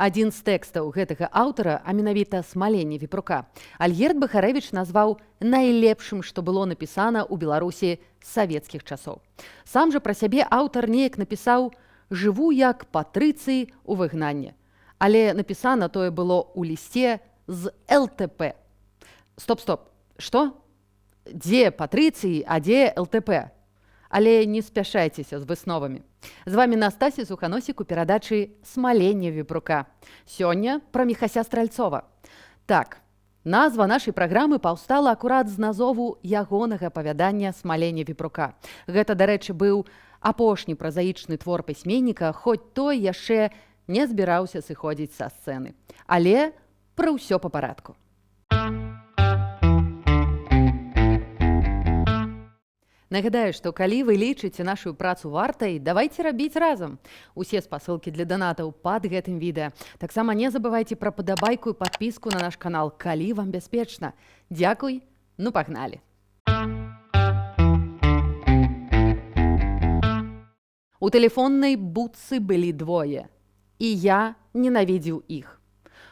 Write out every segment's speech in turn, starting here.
Адзін з тэкстаў гэтага аўтара, а менавіта «Смаленне Віпрука», Альгерд Бахарэвіч назваў найлепшым, што было напісана ў Беларусі з савецкіх часоў. Сам жа пра сябе аўтар неяк напісаў «Жыву як патрыцый у выгнанні». Але напісана тое было ў лісце з ЛТП. Стоп. Што? Дзе патрыцыі, а дзе ЛТП? Але не спяшайцеся з высновамі. З вамі Настасія Суханосік у перадачы «Смаленне Віпрука». Сёння пра Міхася Стральцова. Так, назва нашай праграмы паўстала акурат з назову ягонага апавядання «Смаленне Віпрука». Гэта, дарэчы, быў апошні празаічны твор пісьменніка, хоць той яшчэ не збіраўся сыходзіць са сцэны. Але пра ўсё па парадку. Нагадаю, што калі вы лічыце нашу працу вартай, давайце рабіць разам. Усе спасылкі для данатаў пад гэтым відэа. Таксама не забывайце пра падабайку і падпіску на наш канал, калі вам бяспечна. Дзякуй, ну пагналі! У тэлефоннай будцы былі двое, і я ненавідзеў іх.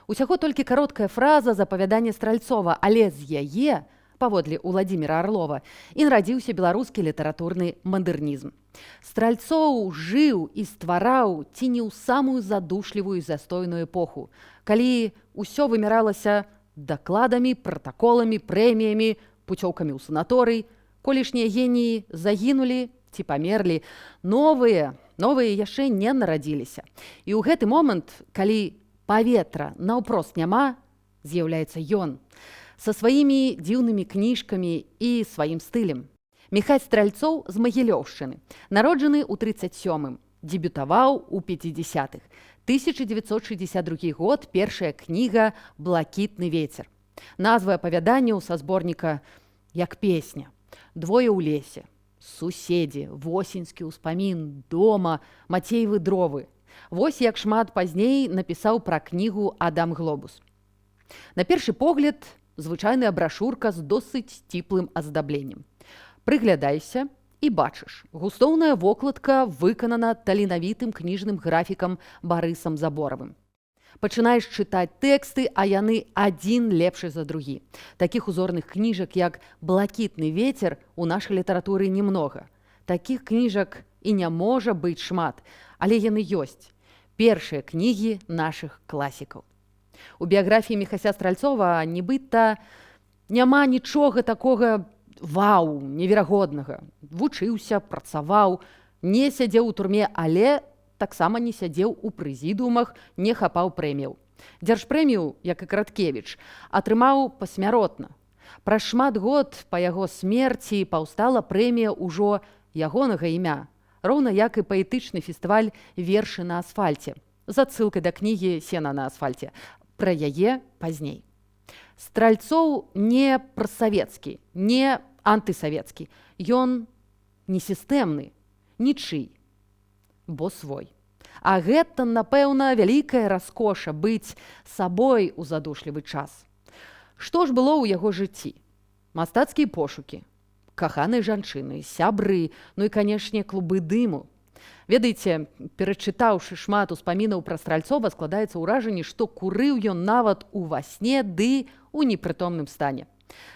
Усяго толькі кароткая фраза з апавядання Стральцова, але з яе, паводле Уладзіміра Арлова, і нарадзіўся беларускі літаратурны мадэрнізм. Стральцоў жыў і ствараў ці не ў самую задушлівую застойную эпоху, калі ўсё вымяралася дакладамі, пратаколамі, прэміямі, пуцёўкамі ў санаторый, колішнія геніі загінулі ці памерлі, новыя яшчэ не нарадзіліся. І ў гэты момант, калі паветра наўпрост няма, з'яўляецца ён, са сваімі дзіўнымі кніжкамі і сваім стылем. Міхась Стральцоў з Магілёўшчыны, народжаны ў 37-м, дебютаваў у 50-х. 1962 год, першая кніга «Блакітны вецер». Назвы апавяданняў са зборніка як песня. «Двое ў лесе», «Суседзі», «Восеньскі ўспамін», «Дома», «Мацеевы дровы». Вось як шмат пазней напісаў пра кнігу Адам Глобус. На першы погляд, звычайная брашурка з досыць сціплым аздабленнем. Прыглядайся і бачыш, густоўная вокладка выканана таленавітым кніжным графікам Барысам Заборавым. Пачынаеш чытаць тэксты, а яны адзін лепшы за другі. Такіх узорных кніжак, як «Блакітны вецер», у нашай літаратуры немнога. Такіх кніжак і не можа быць шмат, але яны ёсць. Першыя кнігі нашых класікаў. У біяграфіі Міхася Стральцова нібыта няма нічога такога вау, неверагоднага. Вучыўся, працаваў, не сядзеў у турме, але таксама не сядзеў у прэзідыумах, не хапаў прэміяў. Дзяржпрэмію, як і Краткевіч, атрымаў пасмяротна. Праз шмат год па яго смерці паўстала прэмія ўжо ягонага імя, роўна як і паэтычны фестываль «Вершы на асфальце» з адсылкай да кнігі «Сена на асфальце». Пра яе пазней. Стральцоў не прасавецкі, не антысавецкі. Ён не сістэмны, нічый, бо свой. А гэта, напэўна, вялікая раскоша быць сабой у задушлівы час. Што ж было ў яго жыцці? Мастацкія пошукі, каханыя жанчыны, сябры, ну і, канешне, клубы дыму. Ведаеце, перачытаўшы шмат успамінаў пра Стральцова, складаецца ўражанне, што курыў ён нават у васне ды у непрытомным стане.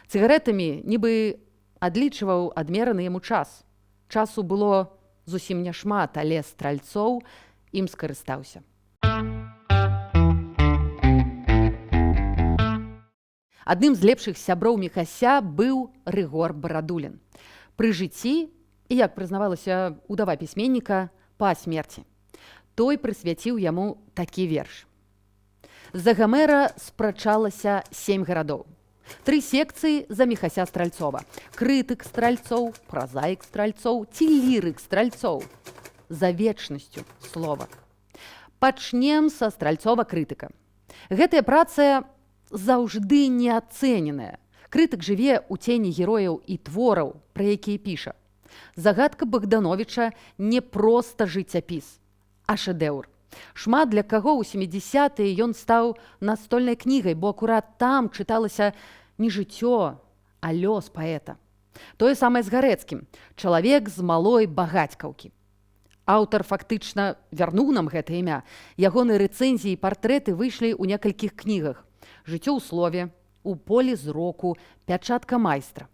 Цыгарэтамі нібы адлічваў адмераны яму час. Часу было зусім няшмат, але Стральцоў ім скарыстаўся. Адным з лепшых сяброў Міхася быў Рыгор Барадулін. Пры жыцці, і, як прызнавалася удава пісьменніка, па смерці. Той прысвяціў яму такі верш. За Гамера спрачалася 7 гарадоў. 3 секцыі за Міхася Стральцова. Крытык Стральцоў, празаік Стральцоў ці лірык Стральцоў. За вечнасцю слова. Пачнем са Стральцова крытыка. Гэтая праца заўжды неацэненая. Крытык жыве ў цені герояў і твораў, пра якія піша. Загадка Богдановича не проста жыццяпіс, а шэдэўр. Шмат для каго ў 70-е ён стаў настольнай кнігай, бо акурат там чыталася не жыццё, а лёс паэта. Тое самае з Гарэцкім. Чалавек з малой багацькаўкі. Аўтар фактычна вярнуў нам гэта імя. Ягоныя рэцэнзіі і партрэты выйшлі ў некалькіх кнігах: «Жыццё ў слове», «У полі зроку», «Пячатка майстра».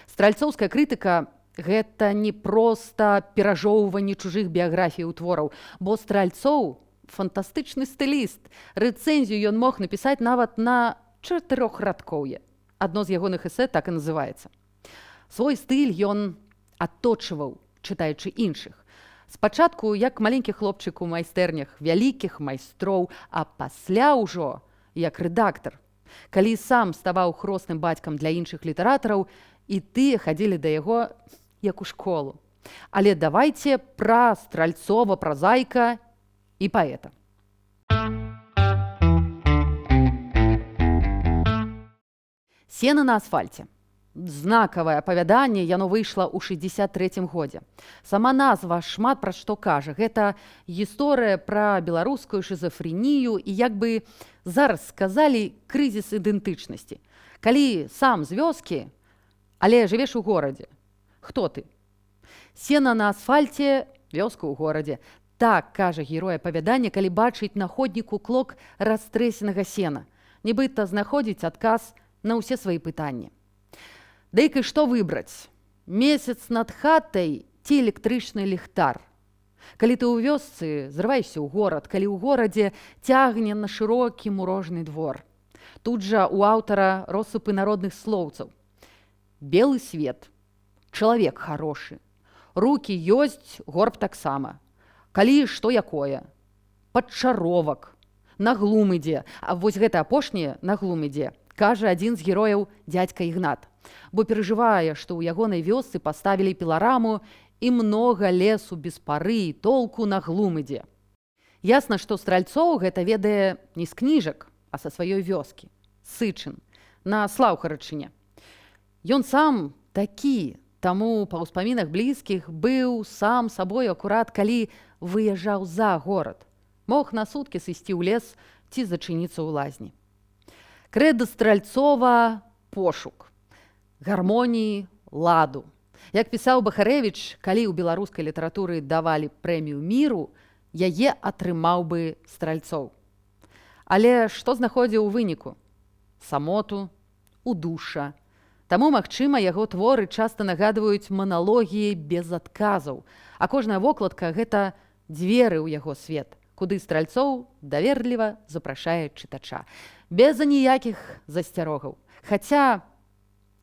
Стральцоўская крытыка – гэта не проста перажоўванне чужых біяграфій твораў, бо Стральцоў фантастычны стыліст. Рэцэнзію ён мог напісаць нават на 4-радкоўе. Адно з ягоных эсэ так і называецца. Свой стыль ён адточваў, чытаючы іншых. Спачатку як маленькі хлопчык у майстэрнях вялікіх майстроў, а пасля ўжо як рэдактар. Калі сам ставаў хросным бацькам для іншых літаратараў, і тыя хадзілі да яго як у школу. Але давайце пра Стральцова, празаіка і паэта. «Сена на асфальце». Знакавае апавяданне, яно выйшла ў 63-м годзе. Сама назва шмат пра што кажа. Гэта гісторыя пра беларускую шызафрэнію і, як бы зараз сказалі, крызіс ідэнтычнасці. Калі сам з вёскі, але жывеш у горадзе. Хто ты? Сена на асфальце, вёска ў горадзе. Так кажа герой апавядання, калі бачыць на ходніку клок растрэсенага сена. Нібыта знаходзіць адказ на ўсе свае пытанні. Дэйка што выбраць? Месяц над хатай ці электрычны ліхтар? Калі ты ў вёсцы, зрывайся ў горад, калі ў горадзе цягне на шырокі мурожны двор. Тут жа у аўтара россыпы народных слоўцаў. Белы свет, чалавек харошы, рукі ёсць, горб таксама. Калі што якое? Падчаровак, на глум ідзе. А вось гэта апошняе на глум ідзе, кажа адзін з герояў дзядзька Ігнат. Бо перажывае, што ў ягонай вёсцы паставілі пілараму і многа лесу без пары і толку на глум ідзе. Ясна, што Стральцоў гэта ведае не з кніжак, а са сваёй вёскі, Сычын, на Слаўхарачыне. Ён сам такі, таму па ўспамінах блізкіх быў сам сабой акурат, калі выязджаў за горад. Мог на суткі сысці ў лес ці зачыніцца ў лазні. Крэда Стральцова – пошук, гармоніі, ладу. Як пісаў Бахарэвіч, калі ў беларускай літаратуры давалі прэмію міру, яе атрымаў бы Стральцоў. Але што знаходзіў у выніку? Самоту, удушша. Таму, магчыма, яго творы часта нагадваюць маналогіі без адказаў, а кожная вокладка – гэта дзверы ў яго свет, куды Стральцоў даверліва запрашае чытача. Без аніякіх засцярогаў. Хаця,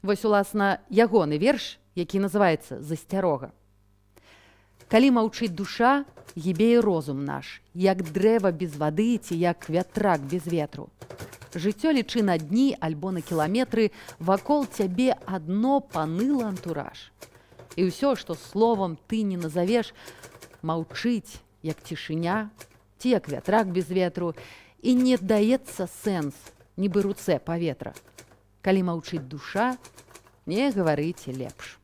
вось, уласна, ягоны верш, які называецца «Засцярога». Калі маўчыць душа, гібее розум наш, як дрэва без вады ці як вятрак без ветру. Жыццё лічы на дні альбо на кіламетры, вакол цябе адно панылы антураж. І ўсё, што словам ты не назавеш, маўчыць, як цішыня, ці як вятрак без ветру, і не даецца сэнс, нібы руцэ паветра. Калі маўчыць душа, не гаварыце лепш.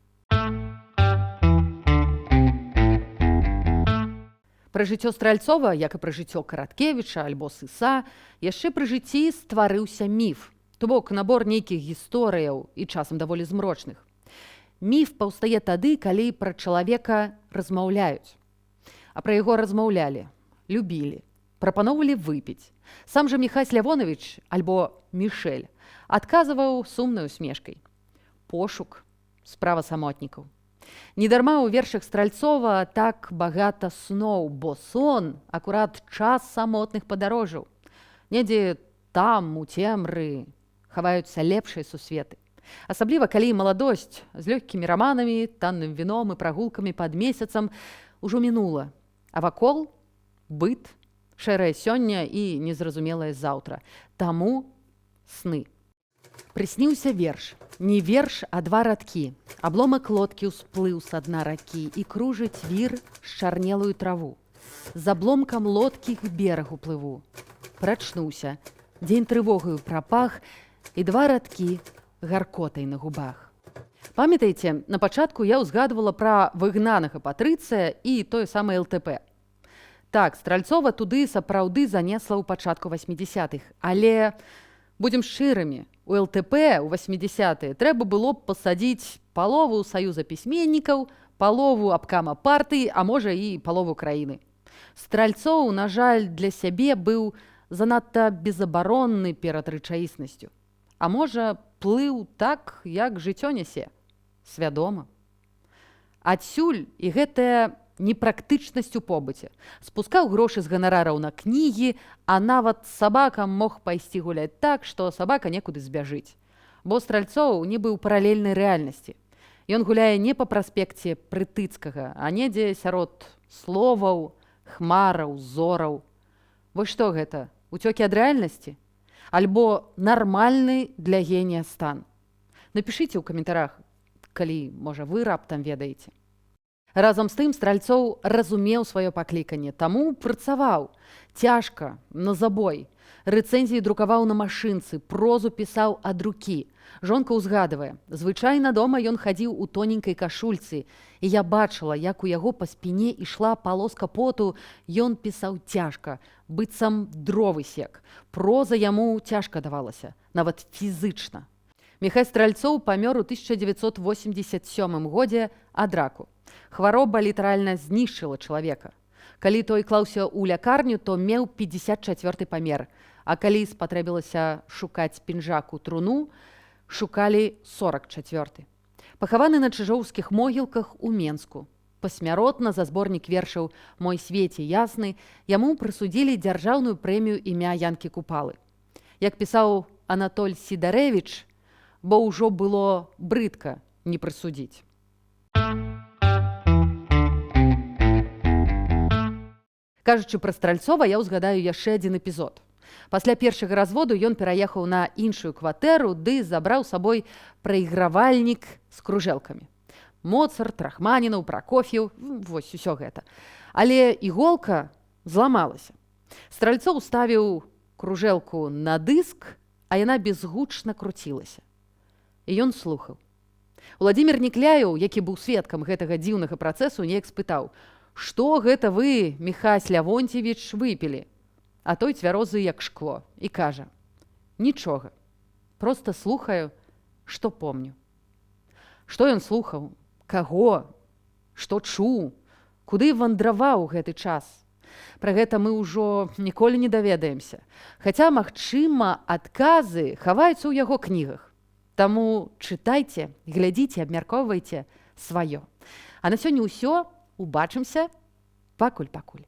Пра жыццё Стральцова, як і пра жыццё Караткевіча альбо Сыса, яшчэ пры жыцці стварыўся міф, то бок набор нейкіх гісторыяў і часам даволі змрочных. Міф паўстае тады, калі пра чалавека размаўляюць. А пра яго размаўлялі, любілі, прапаноўвалі выпіць. Сам жа Міхась Лявоновіч, альбо Мішэль, адказваў сумнай усмешкай. Пошук – справа самотнікаў. Недарма ў вершах Стральцова так багата сноў, бо сон – акурат час самотных падарожжаў. Недзе там, у цемры, хаваюцца лепшыя сусветы. Асабліва, калі маладосць з лёгкімі раманамі, танным віном і прагулкамі пад месяцам ужо мінула, а вакол – быт, шэрае сёння і незразумелае заўтра. Таму сны. Прысніўся верш. Не верш, а 2 радкі. Абломак лодкі ўсплыў са дна ракі і кружыць вір счарнелую траву. З абломкам лодкі к берагу плыву. Прачнуўся, дзень трывогаю прапах і 2 радкі гаркотай на губах. Памятаеце, на пачатку я ўзгадвала пра выгнанага Патрыцыя і тое самае ЛТП. Так, Стральцова туды сапраўды занесла ў пачатку 80-х, але, будзем шчырамі, у ЛТП ў 80-е трэба было б пасадзіць палову саюза пісьменнікаў, палову абкама партыі, а можа і палову краіны. Стральцоў, на жаль, для сябе быў занадта безабаронны перад рэчаіснасцю. А можа, плыў так, як жыццё нясе. Свядома. Адсюль і гэтая непрактычнасць у побыце. Спускаў грошы з ганарараў на кнігі, а нават сабакам мог пайсці гуляць так, што сабака некуды збяжыць. Бо Стральцоў нібы ў паралельнай рэальнасці. Ён гуляе не па праспекце Прытыцкага, а недзе сярод словаў, хмараў, зораў. Вось што гэта? Уцёкі ад рэальнасці? Альбо нармальны для генія стан? Напішыце ў каментарах, калі, можа, вы раптам ведаеце. Разам з тым Стральцоў разумеў сваё пакліканне, таму працаваў. Цяжка, на забой. Рэцэнзіі друкаваў на машынцы, прозу пісаў ад рукі. Жонка ўзгадвае, звычайна дома ён хадзіў у тоненькай кашульцы, і я бачыла, як у яго па спіне ішла палоска поту, ён пісаў цяжка, быццам дровы сек. Проза яму цяжка давалася, нават фізычна. Міхай Стральцоў памёр у 1987 годзе ад раку. Хвароба літаральна знішчыла чалавека. Калі той клаўся ў лякарню, то меў 54 памер, а калі спатрэбілася шукаць пінжак у труну, шукалі 44. Пахаваны на чыжоўскіх могілках у Менску. Пасмяротна за зборнік вершаў «Мой свеце ясны» яму прысудзілі дзяржаўную прэмію імя Янкі Купалы. Як пісаў Анатоль Сідарэвіч, бо ўжо было брыдка не прысудзіць. Кажучы пра Стральцова, я ўзгадаю яшчэ адзін эпізод. Пасля першага разводу ён пераехаў на іншую кватэру ды забраў сабой прайгравальнік з кружэлкамі. Моцарт, Рахманіноў, Пракоф'еў, вось усё гэта. Але іголка зламалася. Стральцоў ставіў кружэлку на дыск, а яна безгучна круцілася. І ён слухаў. Уладзімір Нікляеў, які быў сведкам гэтага дзіўнага працэсу, неяк спытаў: «Што гэта вы, Міхась Лявонцевіч, выпілі?» А той цвярозы як шкло і кажа: «Нічога, проста слухаю, што помню». Што ён слухаў? Каго? Што чуў? Куды вандраваў гэты час? Пра гэта мы ўжо ніколі не даведаемся. Хаця, магчыма, адказы хаваюцца ў яго кнігах. Таму чытайце, глядзіце, абмяркоўвайце сваё. А на сёння ўсё. Убачымся. Пакуль-пакуль.